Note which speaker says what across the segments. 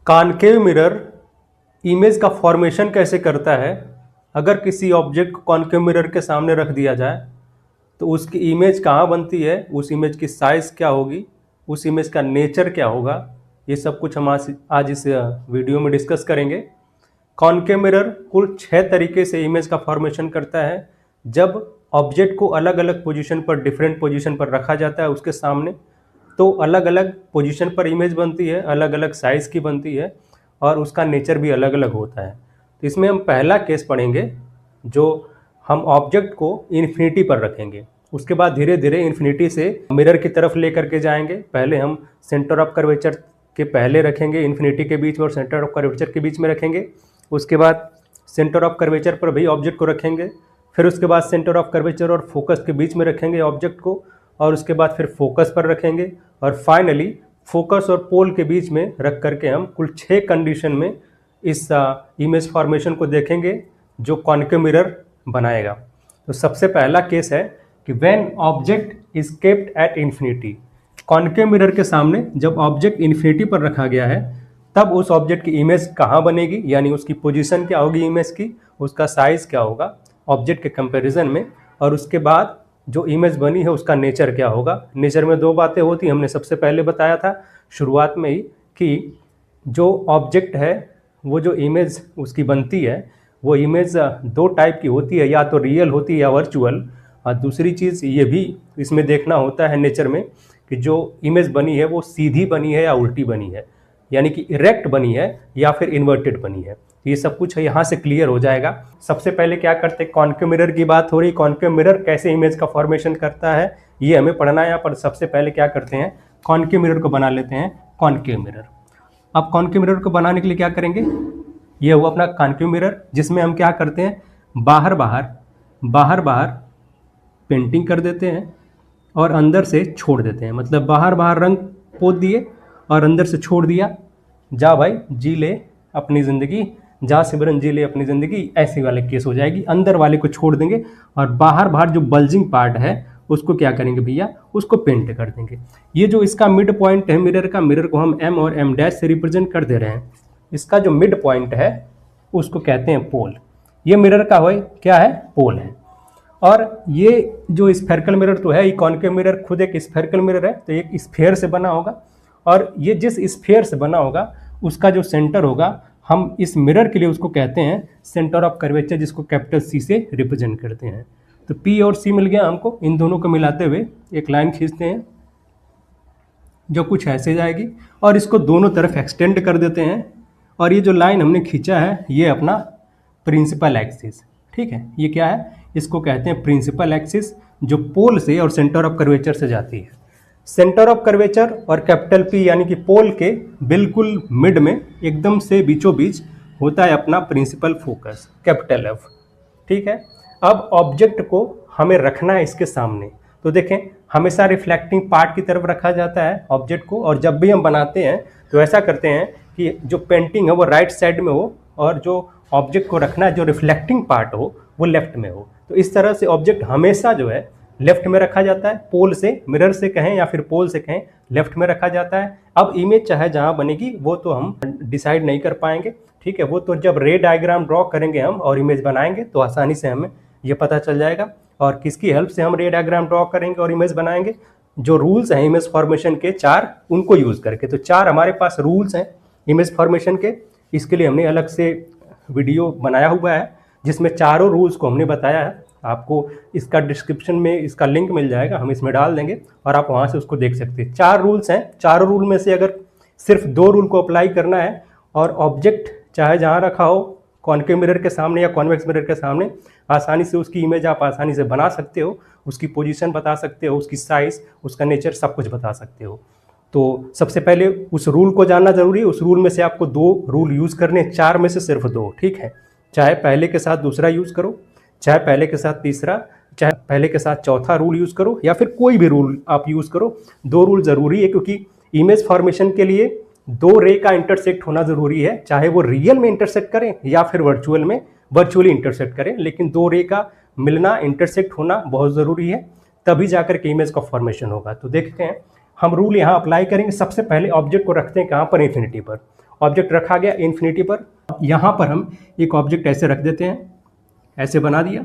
Speaker 1: Concave mirror image का formation कैसे करता है। अगर किसी ऑब्जेक्ट को कॉनकेव मिरर के सामने रख दिया जाए तो उसकी इमेज कहाँ बनती है, उस इमेज की साइज़ क्या होगी, उस इमेज का नेचर क्या होगा, ये सब कुछ हम आज इस वीडियो में डिस्कस करेंगे। कॉनकेव मिरर कुल 6 तरीके से इमेज का फॉर्मेशन करता है। जब ऑब्जेक्ट को अलग अलग पोजीशन पर, डिफरेंट पोजीशन पर रखा जाता है उसके सामने, तो अलग अलग पोजीशन पर इमेज बनती है, अलग अलग साइज़ की बनती है और उसका नेचर भी अलग अलग होता है। तो इसमें हम पहला केस पढ़ेंगे जो हम ऑब्जेक्ट को इन्फिनिटी पर रखेंगे, उसके बाद धीरे धीरे इन्फिनिटी से मिरर की तरफ लेकर के जाएंगे। पहले हम सेंटर ऑफ कर्वेचर के पहले रखेंगे, इन्फिनिटी के बीच में और सेंटर ऑफ कर्वेचर के बीच में रखेंगे। उसके बाद सेंटर ऑफ कर्वेचर पर भी ऑब्जेक्ट को रखेंगे, फिर उसके बाद सेंटर ऑफ कर्वेचर और फोकस के बीच में रखेंगे ऑब्जेक्ट को, और उसके बाद फिर फोकस पर रखेंगे, और फाइनली फोकस और पोल के बीच में रख करके हम कुल 6 कंडीशन में इस इमेज फॉर्मेशन को देखेंगे जो कॉनकेव मिरर बनाएगा। तो सबसे पहला केस है कि when object is kept at infinity. Concave mirror के सामने जब ऑब्जेक्ट इन्फिनिटी पर रखा गया है तब उस ऑब्जेक्ट की इमेज कहाँ बनेगी, यानी उसकी पोजीशन क्या होगी इमेज की, उसका साइज़ क्या होगा ऑब्जेक्ट के कंपैरिजन में, और उसके बाद जो इमेज बनी है उसका नेचर क्या होगा। नेचर में 2 बातें होती, हमने सबसे पहले बताया था शुरुआत में ही कि जो ऑब्जेक्ट है वो जो इमेज उसकी बनती है वो इमेज 2 टाइप की होती है, या तो रियल होती है या वर्चुअल। और दूसरी चीज़ ये भी इसमें देखना होता है नेचर में कि जो इमेज बनी है वो सीधी बनी है या उल्टी बनी है, यानी कि इरेक्ट बनी है या फिर इन्वर्टेड बनी है। ये सब कुछ यहाँ से क्लियर हो जाएगा। सबसे पहले क्या करते हैं, कॉनकेव मिरर की बात हो रही, कॉनकेव मिरर कैसे इमेज का फॉर्मेशन करता है ये हमें पढ़ना है यहाँ पर। सबसे पहले क्या करते हैं, कॉनकेव मिरर को बना लेते हैं कॉनकेव मिरर। अब कॉनकेव मिरर को बनाने के लिए क्या करेंगे, ये हुआ अपना कॉनकेव मिरर, जिसमें हम क्या करते हैं, बाहर बाहर पेंटिंग कर देते हैं और अंदर से छोड़ देते हैं। मतलब बाहर रंग पोत दिए और अंदर से छोड़ दिया, जा भाई जी ले अपनी ज़िंदगी, जा सिमरन जी ले अपनी ज़िंदगी, ऐसी वाले केस हो जाएगी। अंदर वाले को छोड़ देंगे और बाहर जो बल्जिंग पार्ट है उसको क्या करेंगे भैया, उसको पेंट कर देंगे। ये जो इसका मिड पॉइंट है मिरर का, मिरर को हम M और M डैश से रिप्रेजेंट कर दे रहे हैं। इसका जो मिड पॉइंट है उसको कहते हैं पोल। ये मिरर का है क्या है, पोल है। और ये जो स्फेरिकल मिरर तो है, ये कॉनकेव मिरर खुद एक स्फेरिकल मिरर है, तो एक स्फेयर से बना होगा, और ये जिस स्फेयर से बना होगा उसका जो सेंटर होगा, हम इस मिरर के लिए उसको कहते हैं सेंटर ऑफ कर्वेचर, जिसको कैपिटल C से रिप्रेजेंट करते हैं। तो P और C मिल गया हमको, इन दोनों को मिलाते हुए एक लाइन खींचते हैं जो कुछ ऐसे जाएगी, और इसको दोनों तरफ एक्सटेंड कर देते हैं। और ये जो लाइन हमने खींचा है ये अपना प्रिंसिपल एक्सिस, ठीक है, ये क्या है, इसको कहते हैं प्रिंसिपल एक्सिस, जो पोल से और सेंटर ऑफ कर्वेचर से जाती है। सेंटर ऑफ कर्वेचर और कैपिटल P यानी कि पोल के बिल्कुल मिड में एकदम से बीचों बीच होता है अपना प्रिंसिपल फोकस कैपिटल F, ठीक है। अब ऑब्जेक्ट को हमें रखना है इसके सामने, तो देखें हमेशा रिफ्लेक्टिंग पार्ट की तरफ रखा जाता है ऑब्जेक्ट को, और जब भी हम बनाते हैं तो ऐसा करते हैं कि जो पेंटिंग है वो राइट साइड में हो और जो ऑब्जेक्ट को रखना है जो रिफ्लेक्टिंग पार्ट हो वो लेफ्ट में हो। तो इस तरह से ऑब्जेक्ट हमेशा जो है लेफ्ट में रखा जाता है, पोल से, मिरर से कहें या फिर पोल से कहें, लेफ्ट में रखा जाता है। अब इमेज चाहे जहां बनेगी वो तो हम डिसाइड नहीं कर पाएंगे, ठीक है, वो तो जब रे डायग्राम ड्रॉ करेंगे हम और इमेज बनाएंगे तो आसानी से हमें ये पता चल जाएगा। और किसकी हेल्प से हम रे डायग्राम ड्रॉ करेंगे और इमेज बनाएंगे, जो रूल्स हैं इमेज फॉर्मेशन के 4, उनको यूज़ करके। तो 4 हमारे पास रूल्स हैं इमेज फॉर्मेशन के, इसके लिए हमने अलग से वीडियो बनाया हुआ है जिसमें चारों रूल्स को हमने बताया है। आपको इसका डिस्क्रिप्शन में इसका लिंक मिल जाएगा, हम इसमें डाल देंगे और आप वहाँ से उसको देख सकते हैं। 4 रूल्स हैं, चारों रूल में से अगर सिर्फ 2 रूल को अप्लाई करना है और ऑब्जेक्ट चाहे जहाँ रखा हो, कॉनकेव मिरर के सामने या कॉन्वेक्स मिरर के सामने, आसानी से उसकी इमेज आप आसानी से बना सकते हो, उसकी पोजीशन बता सकते हो, उसकी साइज़, उसका नेचर सब कुछ बता सकते हो। तो सबसे पहले उस रूल को जानना ज़रूरी है। उस रूल में से आपको 2 रूल यूज़ करने, 4 में से सिर्फ 2, ठीक है। चाहे पहले के साथ दूसरा यूज़ करो, चाहे पहले के साथ तीसरा, चाहे पहले के साथ चौथा रूल यूज़ करो, या फिर कोई भी रूल आप यूज़ करो। 2 रूल ज़रूरी है क्योंकि इमेज फॉर्मेशन के लिए 2 रे का इंटरसेक्ट होना ज़रूरी है, चाहे वो रियल में इंटरसेक्ट करें या फिर वर्चुअली इंटरसेक्ट करें, लेकिन 2 रे का मिलना, इंटरसेक्ट होना बहुत ज़रूरी है, तभी जाकर के इमेज का फॉर्मेशन होगा। तो देखते हैं हम रूल यहाँ अप्लाई करेंगे। सबसे पहले ऑब्जेक्ट को रखते हैं कहाँ पर, इन्फिनिटी पर, ऑब्जेक्ट रखा गया इन्फिनिटी पर, यहाँ पर हम एक ऑब्जेक्ट ऐसे रख देते हैं, ऐसे बना दिया,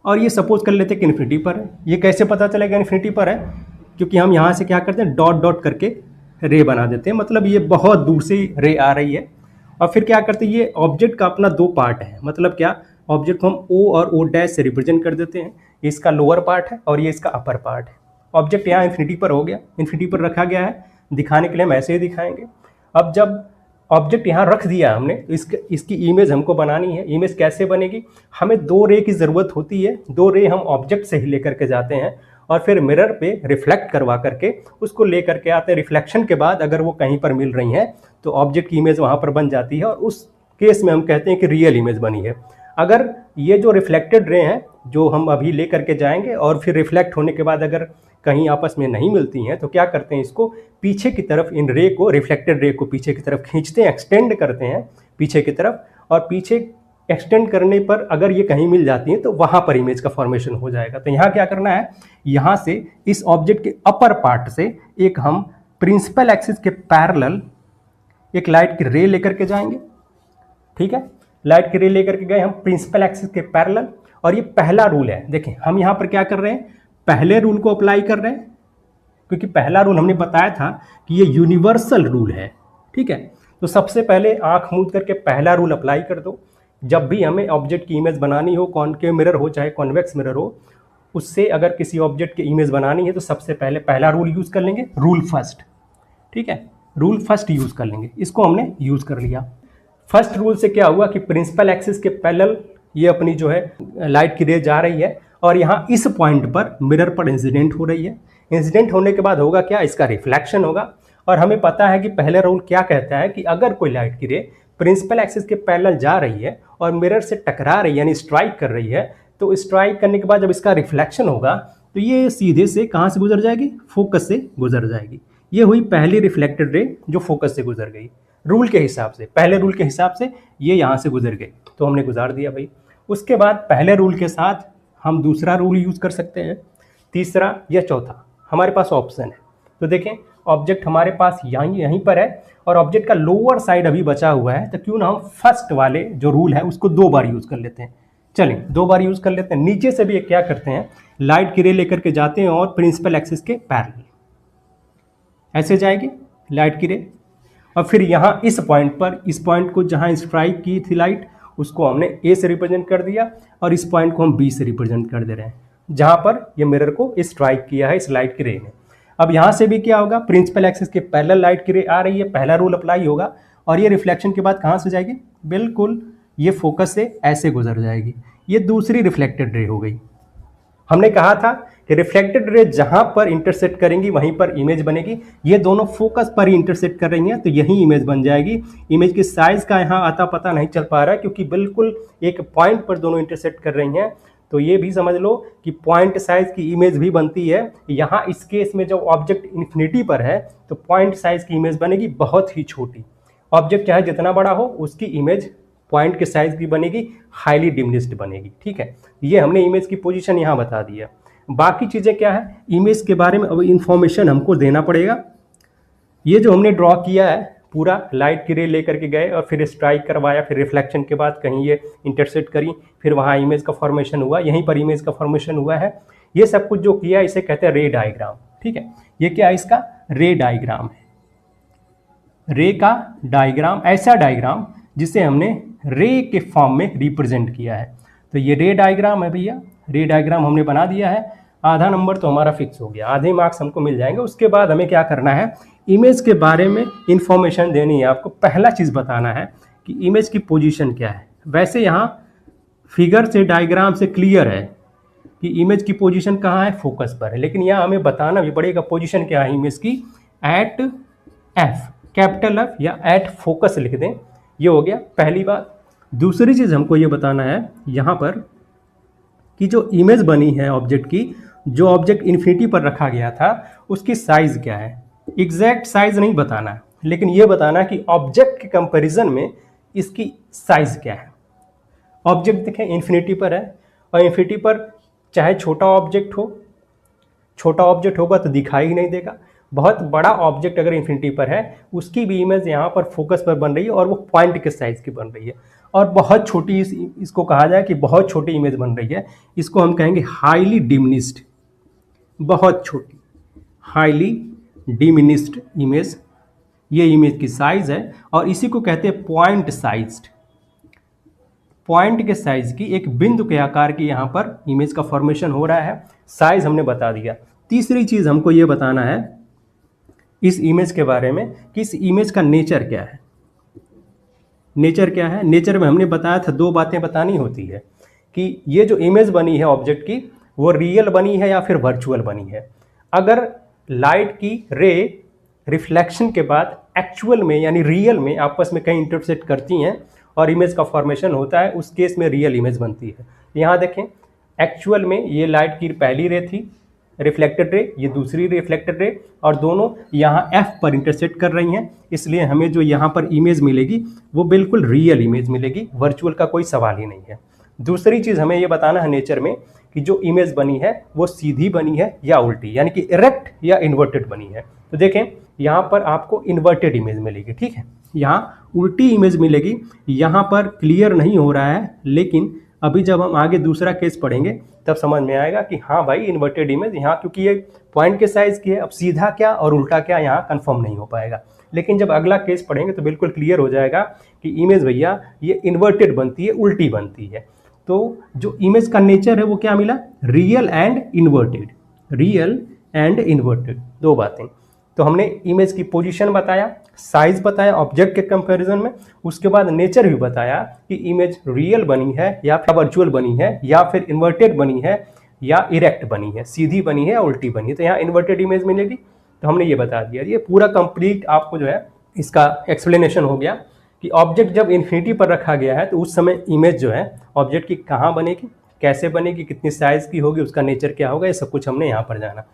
Speaker 1: और ये सपोज कर लेते हैं कि इन्फिनिटी पर है। ये कैसे पता चलेगा इन्फिनिटी पर है? क्योंकि हम यहाँ से क्या करते हैं, डॉट डॉट करके रे बना देते हैं, मतलब ये बहुत दूर से रे आ रही है। और फिर क्या करते हैं, ये ऑब्जेक्ट का अपना दो पार्ट है, मतलब क्या, ऑब्जेक्ट को हम ओ और ओ डैश से रिप्रेजेंट कर देते हैं। इसका लोअर पार्ट है और ये इसका अपर पार्ट है। ऑब्जेक्ट यहाँ इन्फिनिटी पर हो गया, इन्फिनिटी पर रखा गया है, दिखाने के लिए हम ऐसे ही दिखाएंगे। अब जब ऑब्जेक्ट यहाँ रख दिया हमने, तो इसकी इमेज हमको बनानी है। इमेज कैसे बनेगी? हमें दो रे की ज़रूरत होती है। दो रे हम ऑब्जेक्ट से ही लेकर के जाते हैं और फिर मिरर पे रिफ्लेक्ट करवा करके उसको लेकर के आते हैं। रिफ्लेक्शन के बाद अगर वो कहीं पर मिल रही हैं तो ऑब्जेक्ट की इमेज वहाँ पर बन जाती है, और उस केस में हम कहते हैं कि रियल इमेज बनी है। अगर ये जो रिफ्लेक्टेड रे हैं जो हम अभी ले करके जाएंगे और फिर रिफ्लेक्ट होने के बाद अगर कहीं आपस में नहीं मिलती हैं, तो क्या करते हैं, इसको पीछे की तरफ, इन रे को, रिफ्लेक्टेड रे को पीछे की तरफ खींचते हैं, एक्सटेंड करते हैं पीछे की तरफ, और पीछे एक्सटेंड करने पर अगर ये कहीं मिल जाती हैं तो वहाँ पर इमेज का फॉर्मेशन हो जाएगा। तो यहाँ क्या करना है, यहाँ से इस ऑब्जेक्ट के अपर पार्ट से एक हम प्रिंसिपल एक्सिस के पैरेलल एक लाइट की रे लेकर के जाएंगे। ठीक है, लाइट की रे लेकर के गए हम प्रिंसिपल एक्सिस के पैरेलल, और ये पहला रूल है। देखें हम यहाँ पर क्या कर रहे हैं, पहले रूल को अप्लाई कर रहे हैं, क्योंकि पहला रूल हमने बताया था कि ये यूनिवर्सल रूल है। ठीक है, तो सबसे पहले आंख मूंद करके पहला रूल अप्लाई कर दो। जब भी हमें ऑब्जेक्ट की इमेज बनानी हो, कॉनकेव मिरर हो चाहे कॉन्वेक्स मिरर हो, उससे अगर किसी ऑब्जेक्ट की इमेज बनानी है तो सबसे पहले पहला रूल यूज़ कर लेंगे, रूल फर्स्ट। ठीक है, रूल फर्स्ट यूज़ कर लेंगे, इसको हमने यूज़ कर लिया। फर्स्ट रूल से क्या हुआ कि प्रिंसिपल एक्सिस के पैरेलल ये अपनी जो है लाइट की रे जा रही है, और यहाँ इस पॉइंट पर मिरर पर इंसिडेंट हो रही है। इंसिडेंट होने के बाद होगा क्या, इसका रिफ्लेक्शन होगा। और हमें पता है कि पहले रूल क्या कहता है कि अगर कोई लाइट की रे प्रिंसिपल एक्सिस के पैरेलल जा रही है और मिरर से टकरा रही है, यानी स्ट्राइक कर रही है, तो स्ट्राइक करने के बाद जब इसका रिफ्लेक्शन होगा तो ये सीधे से कहाँ से गुजर जाएगी, फोकस से गुजर जाएगी। ये हुई पहली रिफ्लेक्टेड रे जो फोकस से गुजर गई। रूल के हिसाब से, पहले रूल के हिसाब से ये यहाँ से गुजर गई, तो हमने गुजार दिया भाई। उसके बाद पहले रूल के साथ हम दूसरा रूल यूज़ कर सकते हैं, तीसरा या चौथा, हमारे पास ऑप्शन है। तो देखें ऑब्जेक्ट हमारे पास यहीं पर है और ऑब्जेक्ट का लोअर साइड अभी बचा हुआ है, तो क्यों ना हम फर्स्ट वाले जो रूल है उसको दो बार यूज़ कर लेते हैं। चलिए दो बार यूज़ कर लेते हैं। नीचे से भी एक क्या करते हैं, लाइट की रे लेकर के जाते हैं और प्रिंसिपल एक्सिस के पैरेलल ऐसे जाएगी लाइट की रे, और फिर यहाँ इस पॉइंट पर, इस पॉइंट को जहाँ स्ट्राइक की थी लाइट, उसको हमने ए से रिप्रेजेंट कर दिया, और इस पॉइंट को हम बी से रिप्रेजेंट कर दे रहे हैं जहाँ पर ये मिरर को स्ट्राइक किया है इस लाइट की रे ने। अब यहाँ से भी क्या होगा, प्रिंसिपल एक्सिस के पैरेलल लाइट की रे आ रही है, पहला रूल अप्लाई होगा, और ये रिफ्लेक्शन के बाद कहाँ से जाएगी, बिल्कुल ये फोकस से ऐसे गुजर जाएगी। ये दूसरी रिफ्लेक्टेड रे हो गई। हमने कहा था कि रिफ्लेक्टेड रे जहां पर इंटरसेक्ट करेंगी वहीं पर इमेज बनेगी। ये दोनों फोकस पर ही इंटरसेक्ट कर रही हैं, तो यही इमेज बन जाएगी। इमेज की साइज का यहाँ आता पता नहीं चल पा रहा है, क्योंकि बिल्कुल एक पॉइंट पर दोनों इंटरसेक्ट कर रही हैं। तो ये भी समझ लो कि पॉइंट साइज की इमेज भी बनती है। यहाँ इस केस में जब ऑब्जेक्ट इन्फिनिटी पर है तो पॉइंट साइज की इमेज बनेगी बहुत ही छोटी। ऑब्जेक्ट चाहे जितना बड़ा हो उसकी इमेज पॉइंट के साइज की बनेगी हाईली डिमिनिश्ड बनेगी। ठीक है, ये हमने इमेज की पोजीशन यहाँ बता दी है। बाकी चीज़ें क्या है, इमेज के बारे में अब इंफॉर्मेशन हमको देना पड़ेगा। ये जो हमने ड्रॉ किया है पूरा, लाइट की रे लेकर के गए और फिर स्ट्राइक करवाया, फिर रिफ्लेक्शन के बाद कहीं ये इंटरसेक्ट करी, फिर वहाँ इमेज का फॉर्मेशन हुआ, यहीं पर इमेज का फॉर्मेशन हुआ है। ये सब कुछ जो किया इसे कहते हैं रे डायग्राम। ठीक है, ये क्या है, इसका रे डायग्राम है। रे का डायग्राम, ऐसा डायग्राम जिसे हमने रे के फॉर्म में रिप्रेजेंट किया है। तो ये रे डायग्राम है भैया, रे डायग्राम हमने बना दिया है। आधा नंबर तो हमारा फिक्स हो गया, आधे मार्क्स हमको मिल जाएंगे। उसके बाद हमें क्या करना है, इमेज के बारे में इंफॉर्मेशन देनी है आपको। पहला चीज़ बताना है कि इमेज की पोजीशन क्या है। वैसे यहाँ फिगर से, डायग्राम से क्लियर है कि इमेज की पोजीशन कहाँ है, फोकस पर है, लेकिन यहाँ हमें बताना भी पड़ेगा पोजीशन क्या है इमेज की। एट एफ, कैपिटल एफ या एट फोकस लिख दें, ये हो गया पहली बात। दूसरी चीज़ हमको ये बताना है यहाँ पर कि जो इमेज बनी है ऑब्जेक्ट की, जो ऑब्जेक्ट इन्फिनिटी पर रखा गया था उसकी साइज़ क्या है। एग्जैक्ट साइज़ नहीं बताना है, लेकिन ये बताना कि ऑब्जेक्ट के कंपैरिजन में इसकी साइज़ क्या है। ऑब्जेक्ट देखें इन्फिनिटी पर है, और इन्फिनिटी पर चाहे छोटा ऑब्जेक्ट हो, छोटा ऑब्जेक्ट होगा तो दिखाई ही नहीं देगा, बहुत बड़ा ऑब्जेक्ट अगर इन्फिनिटी पर है उसकी भी इमेज यहाँ पर फोकस पर बन रही है और वो पॉइंट के साइज की बन रही है। और बहुत छोटी इसको कहा जाए कि बहुत छोटी इमेज बन रही है, इसको हम कहेंगे हाईली डिमिनिस्ड, बहुत छोटी, हाईली डिमिनिस्ड इमेज, ये इमेज की साइज है। और इसी को कहते हैं पॉइंट साइज्ड, पॉइंट के साइज की, एक बिंदु के आकार की यहाँ पर इमेज का फॉर्मेशन हो रहा है। साइज हमने बता दिया। तीसरी चीज हमको ये बताना है इस इमेज के बारे में कि इस इमेज का नेचर क्या है। नेचर क्या है? नेचर में हमने बताया था दो बातें बतानी होती है कि ये जो इमेज बनी है ऑब्जेक्ट की वो रियल बनी है या फिर वर्चुअल बनी है। अगर लाइट की रे रिफ्लेक्शन के बाद एक्चुअल में यानी रियल में आपस में कहीं इंटरसेक्ट करती हैं और इमेज का फॉर्मेशन होता है, उस केस में रियल इमेज बनती है। यहाँ देखें, एक्चुअल में ये लाइट की पहली रे थी रिफ्लेक्टेड रे, ये दूसरी रिफ्लेक्टेड रे, और दोनों यहाँ एफ पर इंटरसेक्ट कर रही हैं, इसलिए हमें जो यहाँ पर इमेज मिलेगी वो बिल्कुल रियल इमेज मिलेगी, वर्चुअल का कोई सवाल ही नहीं है। दूसरी चीज़ हमें ये बताना है नेचर में कि जो इमेज बनी है वो सीधी बनी है या उल्टी, यानी कि इरेक्ट या इन्वर्टेड बनी है। तो देखें यहाँ पर आपको इन्वर्टेड इमेज मिलेगी, ठीक है, यहाँ उल्टी इमेज मिलेगी। यहाँ पर क्लियर नहीं हो रहा है, लेकिन अभी जब हम आगे दूसरा केस पढ़ेंगे तब समझ में आएगा कि हाँ भाई इन्वर्टेड इमेज यहाँ, क्योंकि ये पॉइंट के साइज की है। अब सीधा क्या और उल्टा क्या यहाँ कंफर्म नहीं हो पाएगा, लेकिन जब अगला केस पढ़ेंगे तो बिल्कुल क्लियर हो जाएगा कि इमेज भैया ये इन्वर्टेड बनती है, उल्टी बनती है। तो जो इमेज का नेचर है वो क्या मिला? Real and inverted, real and inverted, दो बातें। तो हमने इमेज की पोजीशन बताया, साइज बताया ऑब्जेक्ट के कंपैरिजन में, उसके बाद नेचर भी बताया कि इमेज रियल बनी है या फिर वर्चुअल बनी है या फिर इन्वर्टेड बनी है या इरेक्ट बनी है, सीधी बनी है या उल्टी बनी है। तो यहाँ इन्वर्टेड इमेज मिलेगी, तो हमने ये बता दिया। ये पूरा कंप्लीट आपको जो है इसका एक्सप्लेनेशन हो गया कि ऑब्जेक्ट जब इन्फिनिटी पर रखा गया है तो उस समय इमेज जो है ऑब्जेक्ट की कहाँ बनेगी, कैसे बनेगी, कितनी साइज की होगी, उसका नेचर क्या होगा, ये सब कुछ हमने यहाँ पर जाना।